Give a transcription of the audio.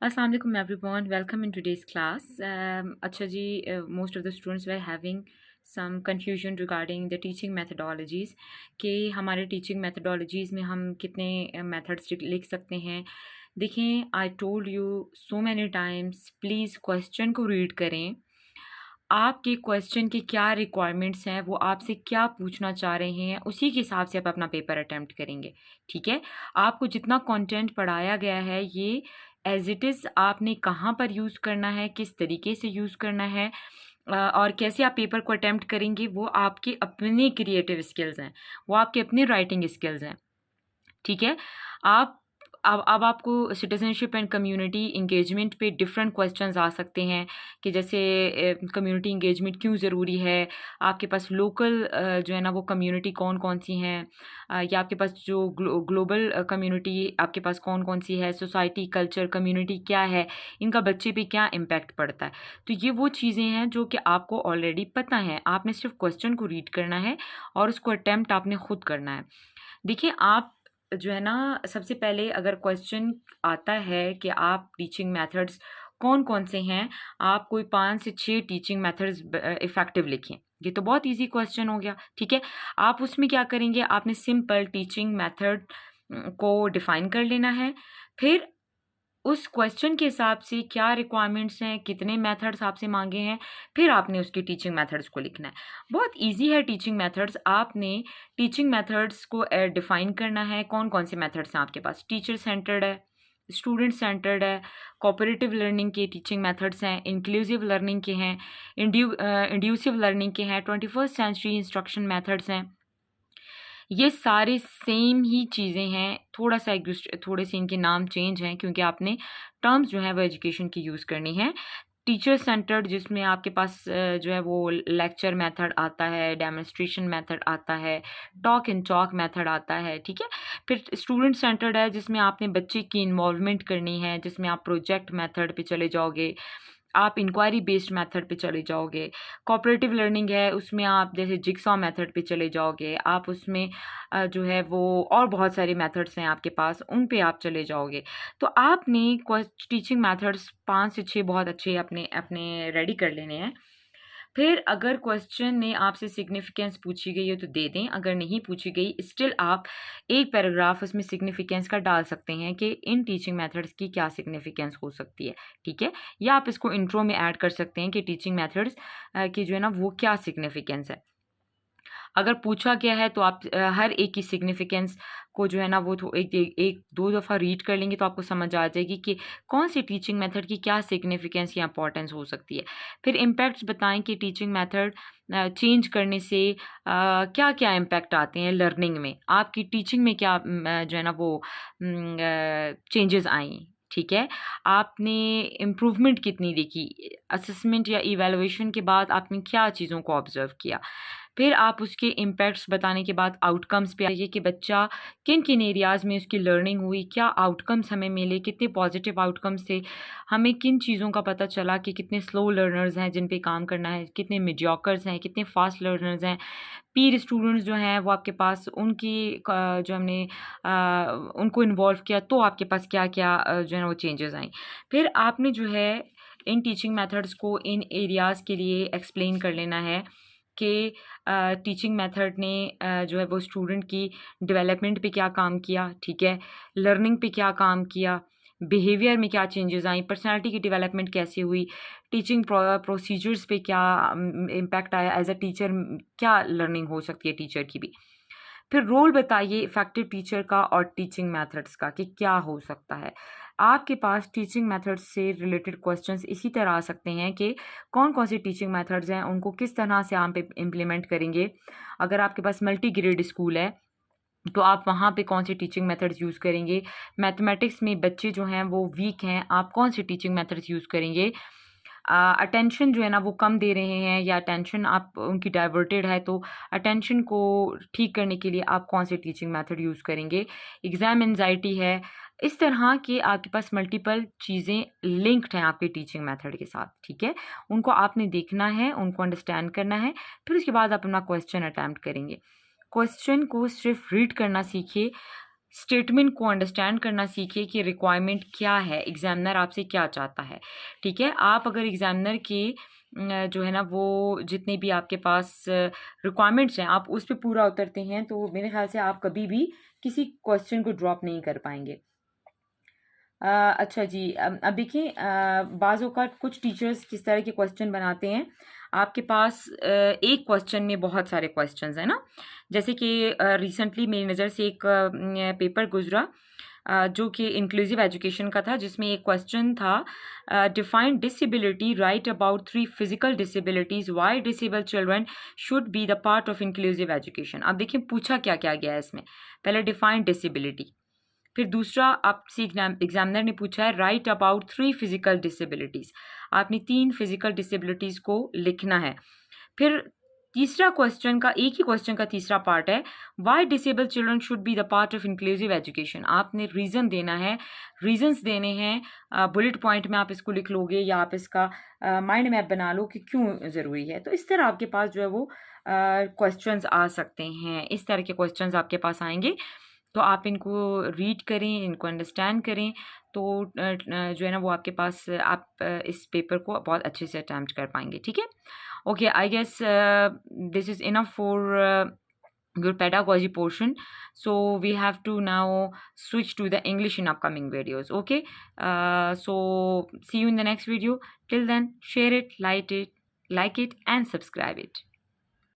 Assalamu alaikum everyone. Welcome in today's class. अच्छा जी, most of the students were having some confusion regarding the teaching methodologies कि हमारे teaching methodologies में हम कितने methods लिख सकते हैं. देखें, I told you so many times, please question को read करें. आपके क्वेश्चन की क्या रिक्वायरमेंट्स हैं, वो आपसे क्या पूछना चाह रहे हैं, उसी के हिसाब से आप अपना पेपर अटेम्प्ट करेंगे. ठीक है, आपको जितना कंटेंट पढ़ाया गया है ये एज इट इज़ आपने कहाँ पर यूज़ करना है, किस तरीके से यूज़ करना है और कैसे आप पेपर को अटेम्प्ट करेंगे, वो आपके अपने क्रिएटिव स्किल्स हैं, वो आपके अपने राइटिंग स्किल्स हैं. ठीक है, आप अब आपको सिटीजनशिप एंड कम्युनिटी इंगेजमेंट पे डिफरेंट क्वेश्चंस आ सकते हैं कि जैसे कम्युनिटी इंगेजमेंट क्यों ज़रूरी है, आपके पास लोकल जो है ना वो कम्युनिटी कौन कौन सी हैं, या आपके पास जो ग्लोबल कम्युनिटी आपके पास कौन कौन सी है, सोसाइटी कल्चर कम्युनिटी क्या है, इनका बच्चे पे क्या इम्पैक्ट पड़ता है. तो ये वो चीज़ें हैं जो कि आपको ऑलरेडी पता है, आपने सिर्फ क्वेश्चन को रीड करना है और उसको अटैम्प्ट आपने खुद करना है. देखिए, आप जो है ना सबसे पहले अगर क्वेश्चन आता है कि आप टीचिंग मेथड्स कौन कौन से हैं, आप कोई 5 से 6 टीचिंग मेथड्स इफ़ेक्टिव लिखें. ये तो बहुत इजी क्वेश्चन हो गया. ठीक है, आप उसमें क्या करेंगे, आपने सिंपल टीचिंग मेथड को डिफ़ाइन कर लेना है. फिर उस क्वेश्चन के हिसाब से क्या रिक्वायरमेंट्स हैं, कितने मेथड्स आपसे मांगे हैं, फिर आपने उसकी टीचिंग मेथड्स को लिखना है. बहुत इजी है टीचिंग मेथड्स. आपने टीचिंग मेथड्स को डिफाइन करना है. कौन कौन से मेथड्स हैं आपके पास, टीचर सेंटर्ड है, स्टूडेंट सेंटर्ड है, कोऑपरेटिव लर्निंग के टीचिंग मेथड्स हैं, इंक्लूसिव लर्निंग के हैं, इंड्यूसिव लर्निंग के हैं, 21st सेंचुरी इंस्ट्रक्शन मेथड्स हैं. ये सारे सेम ही चीज़ें हैं, थोड़े से इनके नाम चेंज हैं क्योंकि आपने टर्म्स जो हैं वो एजुकेशन की यूज़ करनी है. टीचर सेंटर्ड जिसमें आपके पास जो है वो लेक्चर मेथड आता है, डेमोन्स्ट्रेशन मेथड आता है, टॉक एंड टॉक मेथड आता है. ठीक है, फिर स्टूडेंट सेंटर्ड है जिसमें आपने बच्चे की इन्वॉल्वमेंट करनी है, जिसमें आप प्रोजेक्ट मेथड पे चले जाओगे, आप इंक्वायरी बेस्ड मेथड पे चले जाओगे. कोऑपरेटिव लर्निंग है, उसमें आप जैसे जिक्सॉ मेथड पे चले जाओगे, आप उसमें जो है वो और बहुत सारे मेथड्स हैं आपके पास, उन पे आप चले जाओगे. तो आपने टीचिंग मेथड्स 5 से 6 बहुत अच्छे अपने अपने रेडी कर लेने हैं. फिर अगर क्वेश्चन में आपसे सिग्निफिकेंस पूछी गई है तो दे दें, अगर नहीं पूछी गई स्टिल आप एक पैराग्राफ उसमें सिग्निफिकेंस का डाल सकते हैं कि इन टीचिंग मेथड्स की क्या सिग्निफिकेंस हो सकती है. ठीक है, या आप इसको इंट्रो में ऐड कर सकते हैं कि टीचिंग मेथड्स की जो है ना वो क्या सिग्निफिकेंस है. अगर पूछा गया है तो आप हर एक की सिग्निफिकेंस को जो है ना वो एक दो दफ़ा रीड कर लेंगे तो आपको समझ आ जाएगी कि कौन सी टीचिंग मेथड की क्या सिग्निफिकेंस या इंपॉर्टेंस हो सकती है. फिर इम्पैक्ट्स बताएं कि टीचिंग मेथड चेंज करने से क्या क्या इम्पैक्ट आते हैं लर्निंग में, आपकी टीचिंग में क्या जो है ना वो चेंजेस आई. ठीक है, आपने इम्प्रूवमेंट कितनी देखी, असेसमेंट या इवैल्यूएशन के बाद आपने क्या चीज़ों को ऑब्जर्व किया. फिर आप उसके इम्पैक्ट्स बताने के बाद आउटकम्स पे आइए कि बच्चा किन किन एरियाज़ में उसकी लर्निंग हुई, क्या आउटकम्स हमें मिले, कितने पॉजिटिव आउटकम्स थे, हमें किन चीज़ों का पता चला कि कितने स्लो लर्नर्स हैं जिन पे काम करना है, कितने मीडियोकर्स हैं, कितने फास्ट लर्नर्स हैं, पीर स्टूडेंट्स जो हैं वो आपके पास उनकी जो हमने उनको इन्वॉल्व किया तो आपके पास क्या क्या जो है ना वो चेंजेस आई. फिर आपने जो है इन टीचिंग मेथड्स को इन एरियाज़ के लिए एक्सप्लेन कर लेना है कि टीचिंग मेथड ने जो है वो स्टूडेंट की डेवलपमेंट पे क्या काम किया. ठीक है, लर्निंग पे क्या काम किया, बिहेवियर में क्या चेंजेस आई, पर्सनालिटी की डेवलपमेंट कैसे हुई, टीचिंग प्रोसीजर्स पे क्या इम्पैक्ट आया, एज अ टीचर क्या लर्निंग हो सकती है टीचर की भी. फिर रोल बताइए इफ़ेक्टिव टीचर का और टीचिंग मेथड्स का कि क्या हो सकता है. आपके पास टीचिंग मेथड्स से रिलेटेड क्वेश्चंस इसी तरह आ सकते हैं कि कौन कौन से टीचिंग मेथड्स हैं, उनको किस तरह से आप इम्प्लीमेंट करेंगे. अगर आपके पास मल्टी ग्रेड स्कूल है तो आप वहाँ पे कौन से टीचिंग मेथड्स यूज़ करेंगे. मैथमेटिक्स में बच्चे जो हैं वो वीक हैं, आप कौन से टीचिंग मेथड्स यूज़ करेंगे. अटेंशन जो है ना वो कम दे रहे हैं या अटेंशन आप उनकी डाइवर्टेड है तो अटेंशन को ठीक करने के लिए आप कौन से टीचिंग मेथड यूज़ करेंगे. एग्ज़ाम एंजाइटी है, इस तरह के आपके पास मल्टीपल चीज़ें लिंक्ड हैं आपके टीचिंग मेथड के साथ. ठीक है, उनको आपने देखना है, उनको अंडरस्टैंड करना है, फिर उसके बाद आप अपना क्वेश्चन अटैम्प्ट करेंगे. क्वेश्चन को सिर्फ रीड करना सीखिए, स्टेटमेंट को अंडरस्टैंड करना सीखें कि रिक्वायरमेंट क्या है, एग्जामिनर आपसे क्या चाहता है। ठीक है, आप अगर एग्जामिनर के जो है ना वो जितने भी आपके पास रिक्वायरमेंट्स हैं आप उस पर पूरा उतरते हैं, तो मेरे ख्याल से आप कभी भी किसी क्वेश्चन को ड्रॉप नहीं कर पाएंगे। अच्छा जी, अब देखिए बाज़ औक़ात कुछ टीचर्स किस तरह के क्वेश्चन बनाते हैं। आपके पास एक क्वेश्चन में बहुत सारे क्वेश्चंस हैं ना, जैसे कि रिसेंटली मेरी नज़र से एक पेपर गुजरा जो कि इंक्लूसिव एजुकेशन का था, जिसमें एक क्वेश्चन था, define disability, right about 3 physical disabilities, why disabled children should be the part of inclusive education. अब देखिए पूछा क्या क्या गया है इसमें। पहले डिफाइन डिसेबिलिटी, फिर दूसरा आपसे एग्जामिनर ने पूछा है राइट अबाउट 3 फिजिकल डिसेबिलिटीज़, आपने 3 फिजिकल डिसेबिलिटीज़ को लिखना है। फिर तीसरा क्वेश्चन का, एक ही क्वेश्चन का तीसरा पार्ट है, why disabled children should be the part of inclusive education. आपने रीज़न देना है, रीजंस देने हैं, बुलेट पॉइंट में आप इसको लिख लोगे या आप इसका माइंड मैप बना लो कि क्यों ज़रूरी है। तो इस तरह आपके पास जो है वो क्वेश्चंस आ सकते हैं, इस तरह के क्वेश्चंस आपके पास आएंगे। तो आप इनको रीड करें, इनको अंडरस्टैंड करें, तो जो है ना वो आपके पास आप इस पेपर को बहुत अच्छे से अटैम्प्ट कर पाएंगे। ठीक है, okay, I guess this is enough for your pedagogy portion, so we have to now switch to the English in upcoming videos. Okay, so see you in the next video. Till then, share it, like it and subscribe it.